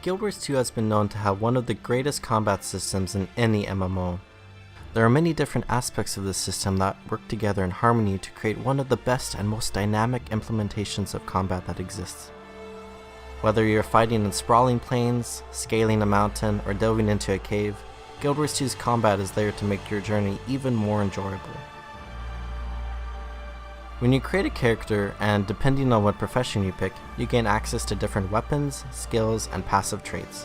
Guild Wars 2 has been known to have one of the greatest combat systems in any MMO. There are many different aspects of this system that work together in harmony to create one of the best and most dynamic implementations of combat that exists. Whether you're fighting in sprawling plains, scaling a mountain, or delving into a cave, Guild Wars 2's combat is there to make your journey even more enjoyable. When you create a character, and depending on what profession you pick, you gain access to different weapons, skills, and passive traits.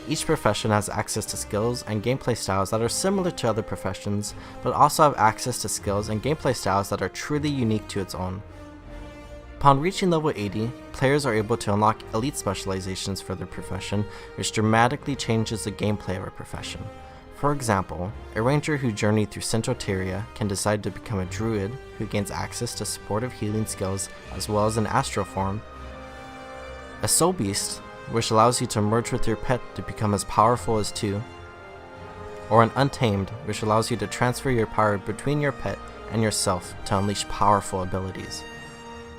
Each profession has access to skills and gameplay styles that are similar to other professions, but also have access to skills and gameplay styles that are truly unique to its own. Upon reaching level 80, players are able to unlock elite specializations for their profession, which dramatically changes the gameplay of a profession. For example, a ranger who journeyed through Central Tyria can decide to become a druid who gains access to supportive healing skills as well as an astral form, a soul beast which allows you to merge with your pet to become as powerful as two, or an untamed which allows you to transfer your power between your pet and yourself to unleash powerful abilities.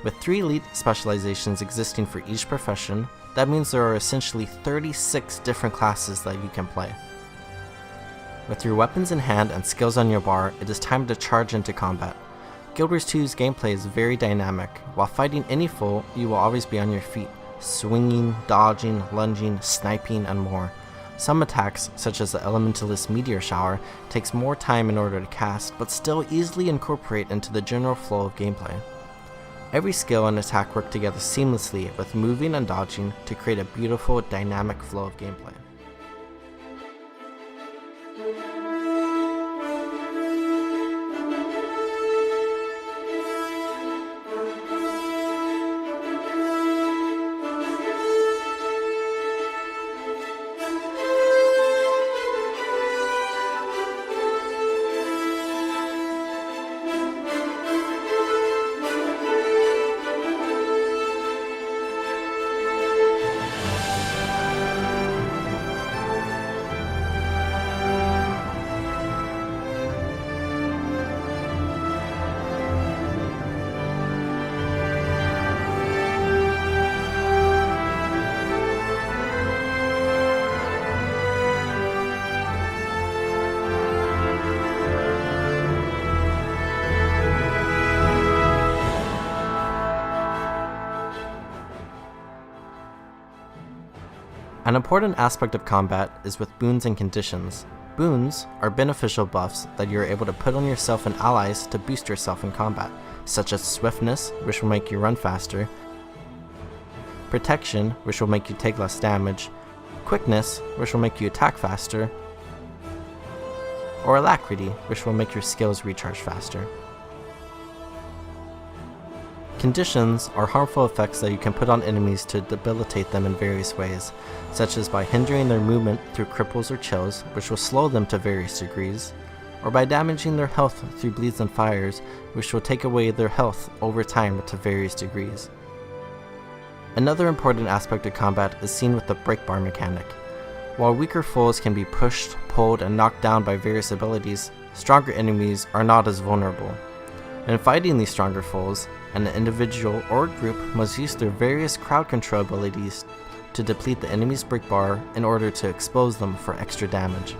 With 3 elite specializations existing for each profession, that means there are essentially 36 different classes that you can play. With your weapons in hand and skills on your bar, it is time to charge into combat. Guild Wars 2's gameplay is very dynamic. While fighting any foe, you will always be on your feet, swinging, dodging, lunging, sniping, and more. Some attacks, such as the Elementalist Meteor Shower, takes more time in order to cast, but still easily incorporate into the general flow of gameplay. Every skill and attack work together seamlessly with moving and dodging to create a beautiful, dynamic flow of gameplay. An important aspect of combat is with boons and conditions. Boons are beneficial buffs that you are able to put on yourself and allies to boost yourself in combat, such as swiftness, which will make you run faster, protection, which will make you take less damage, quickness, which will make you attack faster, or alacrity, which will make your skills recharge faster. Conditions are harmful effects that you can put on enemies to debilitate them in various ways, such as by hindering their movement through cripples or chills, which will slow them to various degrees, or by damaging their health through bleeds and fires, which will take away their health over time to various degrees. Another important aspect of combat is seen with the break bar mechanic. While weaker foes can be pushed, pulled, and knocked down by various abilities, stronger enemies are not as vulnerable. In fighting these stronger foes, an individual or group must use their various crowd control abilities to deplete the enemy's break bar in order to expose them for extra damage.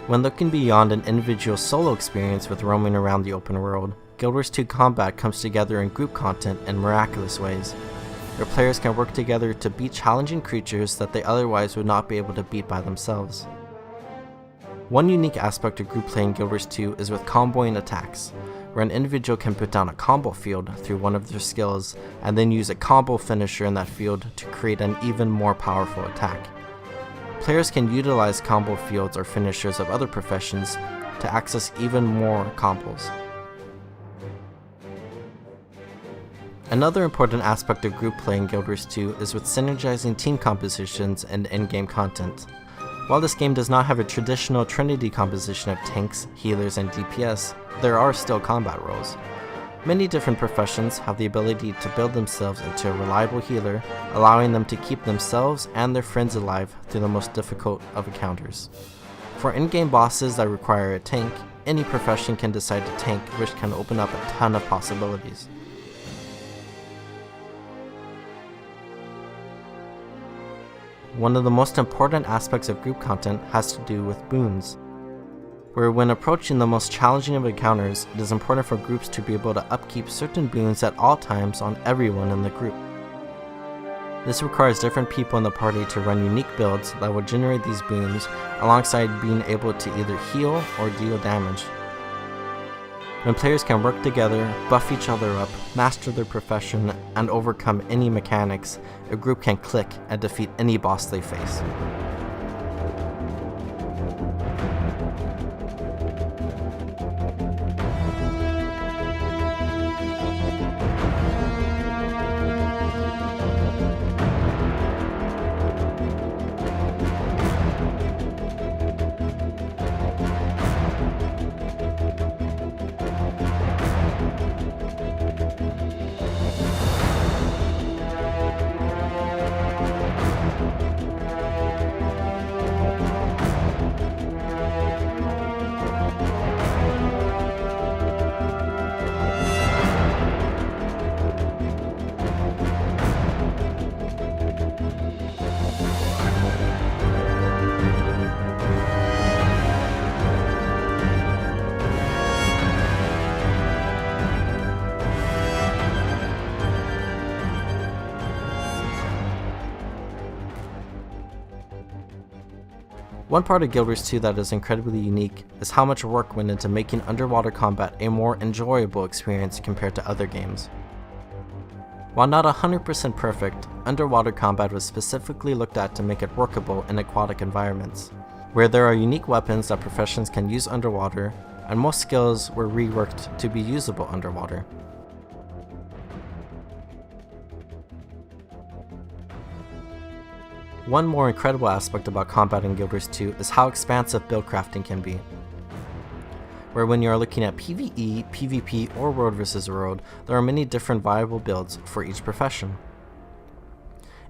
When looking beyond an individual solo experience with roaming around the open world, Guild Wars 2 combat comes together in group content in miraculous ways. Your players can work together to beat challenging creatures that they otherwise would not be able to beat by themselves. One unique aspect of group play in Guild Wars 2 is with comboing attacks, where an individual can put down a combo field through one of their skills and then use a combo finisher in that field to create an even more powerful attack. Players can utilize combo fields or finishers of other professions to access even more combos. Another important aspect of group play in Guild Wars 2 is with synergizing team compositions and in-game content. While this game does not have a traditional trinity composition of tanks, healers, and DPS, there are still combat roles. Many different professions have the ability to build themselves into a reliable healer, allowing them to keep themselves and their friends alive through the most difficult of encounters. For in-game bosses that require a tank, any profession can decide to tank, which can open up a ton of possibilities. one of the most important aspects of group content has to do with boons, where when approaching the most challenging of encounters, it is important for groups to be able to upkeep certain boons at all times on everyone in the group. This requires different people in the party to run unique builds that will generate these boons, alongside being able to either heal or deal damage. When players can work together, buff each other up, master their profession, and overcome any mechanics, a group can click and defeat any boss they face. One part of Guild Wars 2 that is incredibly unique is how much work went into making underwater combat a more enjoyable experience compared to other games. While not 100% perfect, underwater combat was specifically looked at to make it workable in aquatic environments, where there are unique weapons that professions can use underwater, and most skills were reworked to be usable underwater. One more incredible aspect about combat in Guild Wars 2 is how expansive build crafting can be, where when you are looking at PvE, PvP, or World vs. World, there are many different viable builds for each profession.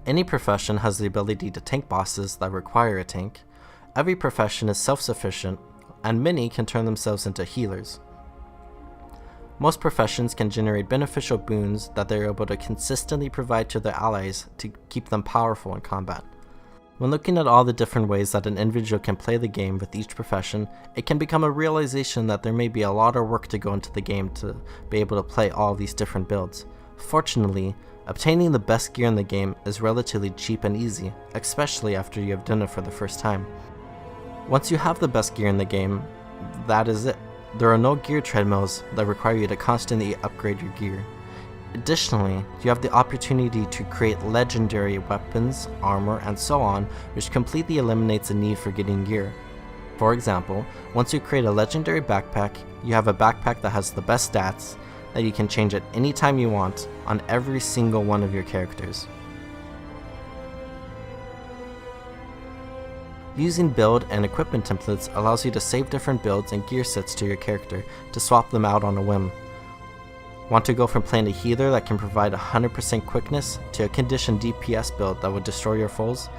Any profession has the ability to tank bosses that require a tank, every profession is self-sufficient, and many can turn themselves into healers. Most professions can generate beneficial boons that they are able to consistently provide to their allies to keep them powerful in combat. When looking at all the different ways that an individual can play the game with each profession, it can become a realization that there may be a lot of work to go into the game to be able to play all these different builds. Fortunately, obtaining the best gear in the game is relatively cheap and easy, especially after you have done it for the first time. Once you have the best gear in the game, that is it. There are no gear treadmills that require you to constantly upgrade your gear. Additionally, you have the opportunity to create legendary weapons, armor, and so on, which completely eliminates the need for getting gear. For example, once you create a legendary backpack, you have a backpack that has the best stats that you can change at any time you want on every single one of your characters. Using build and equipment templates allows you to save different builds and gear sets to your character to swap them out on a whim. Want to go from playing a healer that can provide 100% quickness to a conditioned DPS build that would destroy your foes?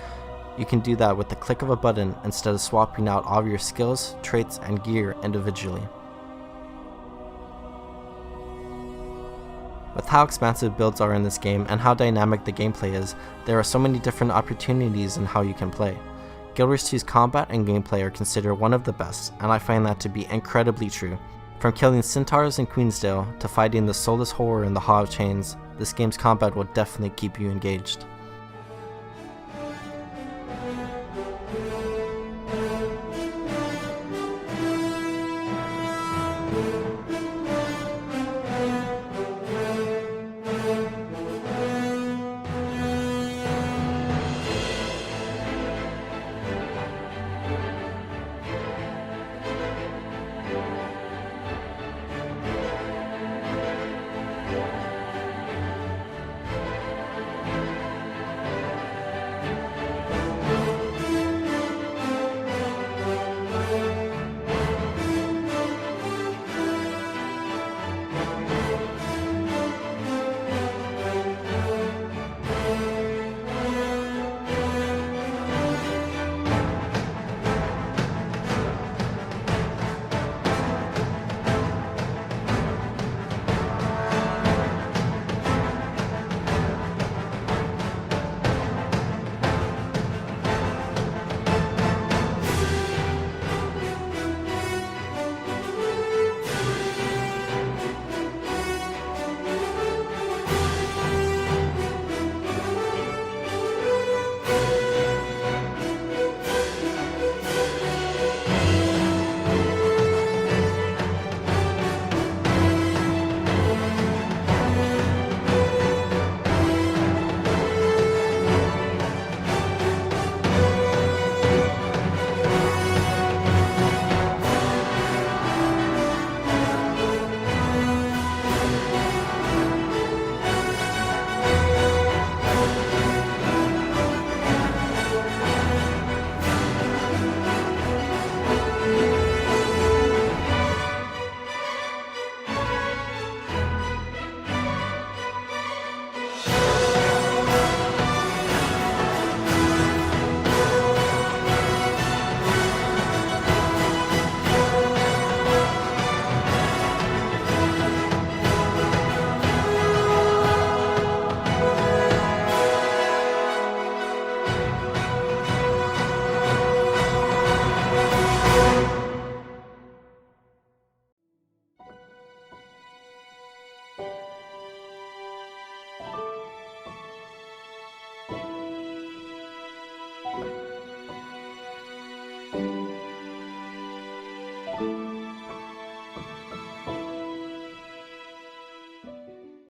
You can do that with the click of a button instead of swapping out all of your skills, traits, and gear individually. With how expansive builds are in this game and how dynamic the gameplay is, there are so many different opportunities in how you can play. Guild Wars 2's combat and gameplay are considered one of the best, and I find that to be incredibly true. From killing centaurs in Queensdale to fighting the soulless horror in the Hall of Chains, this game's combat will definitely keep you engaged. you.